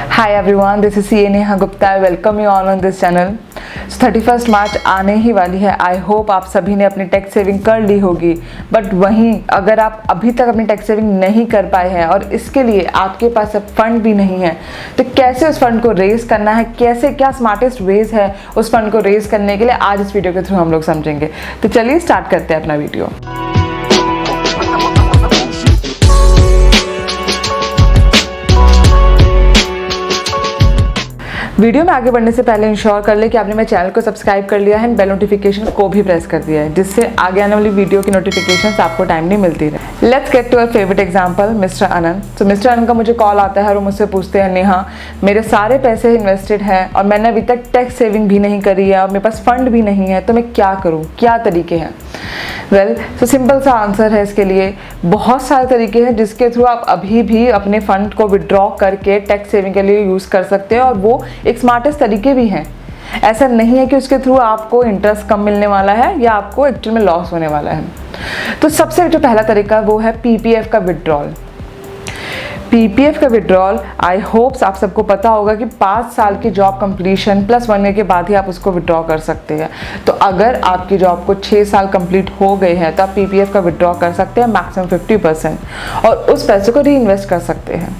Hi everyone, this is CA Neha Gupta. I welcome you all on this channel. 31 मार्च आने ही वाली है। I hope आप सभी ने अपनी टैक्स सेविंग कर ली होगी, बट वहीं अगर आप अभी तक अपनी टैक्स सेविंग नहीं कर पाए हैं और इसके लिए आपके पास अब फंड भी नहीं है, तो कैसे उस फंड को रेज करना है, कैसे क्या स्मार्टेस्ट वेज है उस फंड को रेज करने के लिए, आज इस वीडियो के थ्रू हम लोग समझेंगे। तो चलिए स्टार्ट करते हैं अपना वीडियो। वीडियो में आगे बढ़ने से पहले इंश्योर कर ले कि आपने मेरे चैनल को सब्सक्राइब कर लिया है एंड बेल नोटिफिकेशन को भी प्रेस कर दिया है, जिससे आगे आने वाली वीडियो की नोटिफिकेशंस आपको टाइमली मिलती रहे। Let's get to our favourite example, mister Anant. तो मिस्टर अनंत का मुझे कॉल आता है और वो मुझसे पूछते हैं, नेहा मेरे सारे पैसे इन्वेस्टेड हैं और मैंने अभी तक टैक्स सेविंग भी नहीं करी है और मेरे पास फंड भी नहीं है, तो मैं क्या करूँ, क्या तरीके हैं? वेल, तो सिंपल सा आंसर है इसके लिए। बहुत सारे तरीके हैं जिसके थ्रू आप अभी भी अपने फंड को विड्रॉ करके टैक्स सेविंग के लिए यूज़ कर सकते हैं, और वो एक स्मार्टेस्ट तरीके भी हैं। ऐसा नहीं है कि उसके थ्रू आपको इंटरेस्ट कम मिलने वाला है या आपको एक्चुअल में लॉस होने वाला है। तो सबसे जो पहला तरीका वो है पीपीएफ का विड्रॉल। पीपीएफ का विड्रॉल आई होप्स आप सबको पता होगा कि 5 साल की जॉब कंप्लीशन प्लस 1 ईयर के बाद ही आप उसको विड्रॉ कर सकते हैं। तो अगर आपकी जॉब को 6 साल कंप्लीट हो गए हैं तो आप पीपीएफ का विड्रॉ कर सकते हैं मैक्सिमम 50%, और उस पैसे को री इन्वेस्ट कर सकते हैं।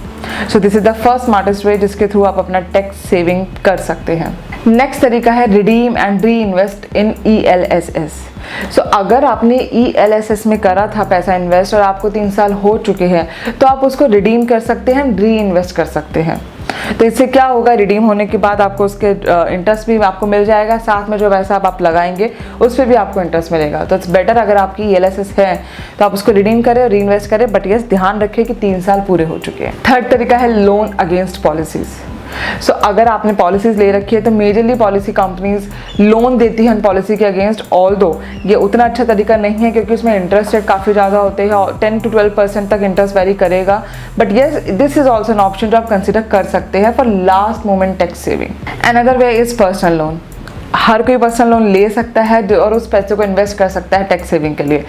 So this is the first smartest way जिसके थ्रू आप अपना टैक्स सेविंग कर सकते हैं। नेक्स्ट तरीका है redeem and re invest in ELSS। सो अगर आपने ELSS में करा था पैसा इन्वेस्ट और आपको 3 साल हो चुके हैं, तो आप उसको रिडीम कर सकते हैं, री इन्वेस्ट कर सकते हैं। तो इससे क्या होगा, रिडीम होने के बाद आपको उसके इंटरेस्ट भी आपको मिल जाएगा, साथ में जो पैसा आप लगाएंगे उस पर भी आपको इंटरेस्ट मिलेगा। तो इट्स बेटर अगर आपकी ELSS है तो आप उसको रिडीम करें और री इन्वेस्ट करें, बट यस ध्यान रखें कि 3 साल पूरे हो चुके हैं। थर्ड तरीका है लोन अगेंस्ट पॉलिसीज। सो अगर आपने पॉलिसीज ले रखी है तो मेजरली पॉलिसी कंपनीज लोन देती हैं पॉलिसी के अगेंस्ट। ऑल्दो ये उतना अच्छा तरीका नहीं है क्योंकि उसमें इंटरेस्ट रेट काफ़ी ज़्यादा होते हैं और 10 to 12% तक इंटरेस्ट वेरी करेगा, but yes this is also an option जो आप कंसिडर कर सकते हैं for last moment tax saving. Another way is personal loan. हर कोई पर्सनल लोन ले सकता है और उस पैसे को इन्वेस्ट कर सकता है टैक्स सेविंग के लिए।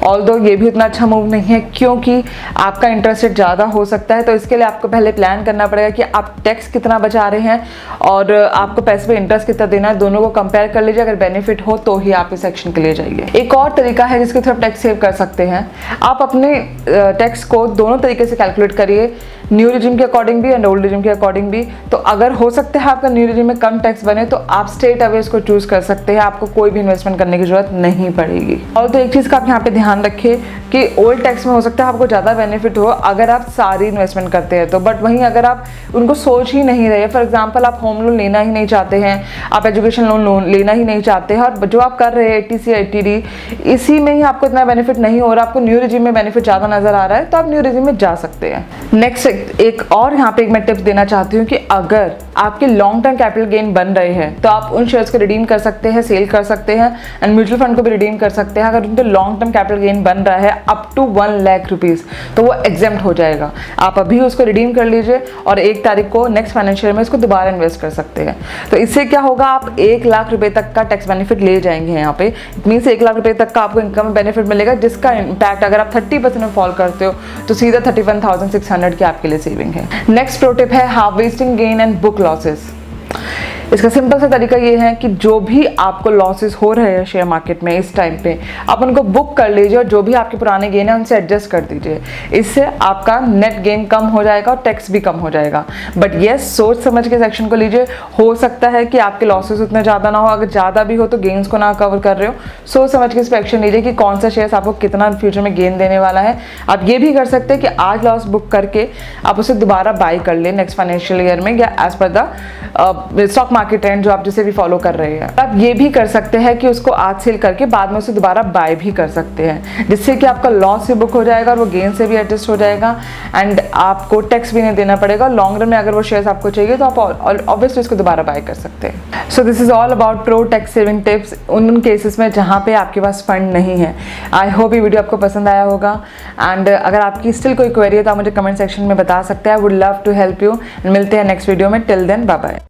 ऑल्दो ये भी उतना अच्छा मूव नहीं है क्योंकि आपका इंटरेस्ट रेट ज़्यादा हो सकता है, तो इसके लिए आपको पहले प्लान करना पड़ेगा कि आप टैक्स कितना बचा रहे हैं और आपको पैसे पे इंटरेस्ट कितना देना है। दोनों को कंपेयर कर लीजिए, अगर बेनिफिट हो तो ही आप इस सेक्शन के लिए जाइए। एक और तरीका है जिसके थ्रू आप टैक्स सेव कर सकते हैं। आप अपने टैक्स को दोनों तरीके से कैलकुलेट करिए, न्यू रिजिम के अकॉर्डिंग भी एंड ओल्ड रिजिम के अकॉर्डिंग भी। तो अगर हो सकता है आपका न्यू रिजिम में कम टैक्स बने तो आप स्ट्रेट अवे इसको चूज कर सकते हैं, आपको कोई भी इन्वेस्टमेंट करने की जरूरत नहीं पड़ेगी। और तो एक चीज़ का आप यहाँ पे ध्यान रखिए कि ओल्ड टैक्स में हो सकता है आपको ज़्यादा बेनिफिट हो अगर आप सारी इन्वेस्टमेंट करते हैं तो, बट वहीं अगर आप उनको सोच ही नहीं रहे, फॉर एग्जाम्पल आप होम लोन लेना ही नहीं चाहते हैं, आप एजुकेशन लोन लेना ही नहीं चाहते हैं और जो आप कर रहे हैं 80C 80D इसी में ही आपको इतना बेनिफिट नहीं हो रहा, आपको न्यू रिजिम में बेनिफिट ज़्यादा नजर आ रहा है, तो आप न्यू रिजिम में जा सकते हैं। नेक्स्ट एक और यहाँ पे मैं टिप्स देना चाहती हूँ कि अगर आपके लॉन्ग टर्म कैपिटल गेन बन रहे हैं तो आप उन शेयर्स को रिडीम कर सकते हैं, सेल कर सकते हैं एंड म्यूचुअल फंड को भी रिडीम कर सकते हैं। अगर उनके लॉन्ग टर्म कैपिटल गेन बन रहा है अप टू 1 लाख रुपीज़ तो वो एग्जेम्प्ट हो जाएगा। आप अभी उसको रिडीम कर लीजिए और 1 तारीख को नेक्स्ट फाइनेंशियल में इसको दोबारा इन्वेस्ट कर सकते हैं। तो इससे क्या होगा, आप 1 लाख रुपए तक का टैक्स बेनिफिट ले जाएंगे। यहाँ पे इट मीन्स 1 लाख रुपए तक का आपको इनकम बेनिफिट मिलेगा, जिसका इम्पैक्ट अगर आप 30% में फॉल करते हो तो सीधा 31,600 की आपके लिए सेविंग है। नेक्स्ट प्रो टिप है harvesting gain and book losses. इसका सिंपल सा तरीका ये है कि जो भी आपको लॉसेस हो रहे हैं शेयर मार्केट में इस टाइम पे, आप उनको बुक कर लीजिए और जो भी आपके पुराने गेन है उनसे एडजस्ट कर दीजिए। इससे आपका नेट गेन कम हो जाएगा और टैक्स भी कम हो जाएगा। बट येस, सोच समझ के सेक्शन को लीजिए। हो सकता है कि आपके लॉसेस उतने ज़्यादा ना हो, अगर ज़्यादा भी हो तो गेन्स को ना कवर कर रहे हो। सोच समझ के इस पर एक्शन लीजिए कि कौन सा शेयर आपको कितना फ्यूचर में गेन देने वाला है। आप ये भी कर सकते हैं कि आज लॉस बुक करके आप उसे दोबारा बाई कर लें नेक्स्ट फाइनेंशियल ईयर में, या as per the stock market trend जो आप जिसे भी फॉलो कर रहे हैं। आप ये भी कर सकते हैं कि उसको आज सेल करके बाद में उसे दोबारा बाय भी कर सकते हैं, जिससे कि आपका लॉस भी बुक हो जाएगा और वो गेन से भी एडजस्ट हो जाएगा एंड आपको टैक्स भी नहीं देना पड़ेगा। लॉन्ग रन में अगर वो शेयर्स आपको चाहिए तो आप ऑब्वियसली इसको दोबारा बाय कर सकते हैं। So this is all about pro tax saving tips उन केसेस में जहाँ पे आपके पास फंड नहीं है। आई होप ये वीडियो आपको पसंद आया होगा एंड अगर आपकी स्टिल कोई क्वेरी है तो आप मुझे कमेंट सेक्शन में बता सकते हैं। I would love to help you. मिलते हैं नेक्स्ट वीडियो में। Till then bye bye.